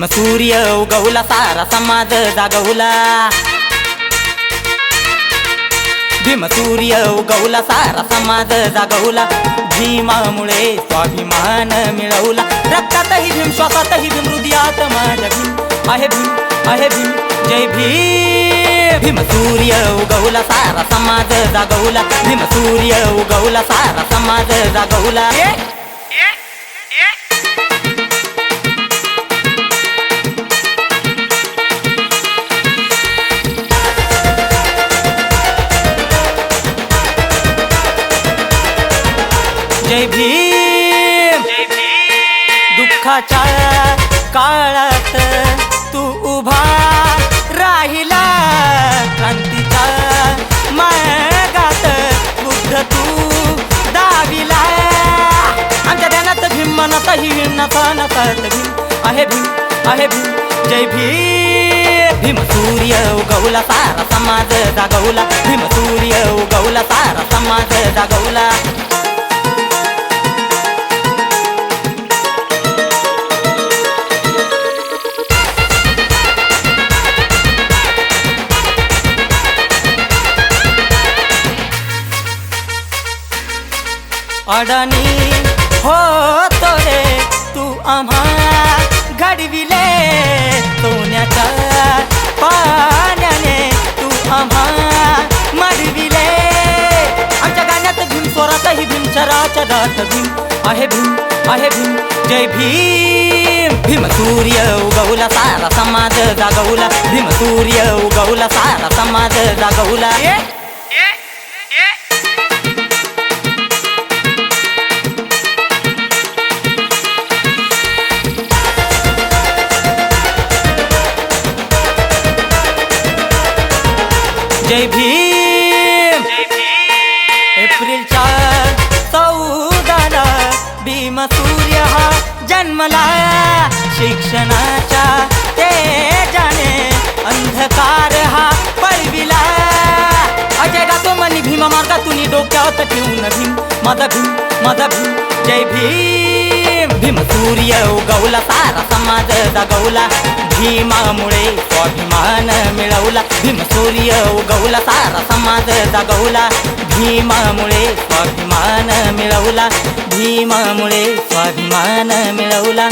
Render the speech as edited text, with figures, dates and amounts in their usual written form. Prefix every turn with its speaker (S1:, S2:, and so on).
S1: भीमसूर्य उगवला सारा समाज जागवला, भीमसूर्य उगवला सारा समाज जागवला, भीमामुळे स्वाभिमान मिळवला, रक्तातही भीम श्वासातही भीम हृदयात माझ्या भीम आहे, भीम आहे, भीम जय भीम। भीमसूर्य उगवला सारा समाज जागवला, भीमसूर्य उगवला सारा समाज जागवला। जय भीम, दुःखाच्या काळात तू उभा राहिला, क्रांतीच्या मार्गात बुद्ध तू दाविला, आमच्या ध्यानात भीम मनातही भीम नसात भीम आहे, भीम आहे, भीम जय भीम। भीमसूर्य उगवला सारा समाज जागवला, भीमसूर्य उगवला सारा समाज जागवला। अडाणी होतो रे तू आम्हा घडविले, सोन्याच्या पाण्याने तू आम्हा मडविले, आमच्या गाण्यात भीम स्वरातही भीम चराचरात भीम आहे, भीम आहे, भीम जय भीम। भीमसूर्य उगवला सारा समाज जागवला, भीमसूर्य उगवला सारा समाज जागवला। जय भीम, एप्रिलच्या 14 भीमसूर्य हा जन्मला, शिक्षणाच्या तेजाने अंधकार हा पळविला, अजय गातो मनी भीमा मार्गातून डोक्यात ठेवून भीम माझा, भीम माझा, भीम जय भीम। भीमसूर्य उगवला सारा समाज जागवला, भीमामुळे स्वाभिमान मिळवला, भीमसूर्य उगवला सारा समाज जागवला, भीमामुळे स्वाभिमान मिळवला, भीमामुळे स्वाभिमान मिळवला।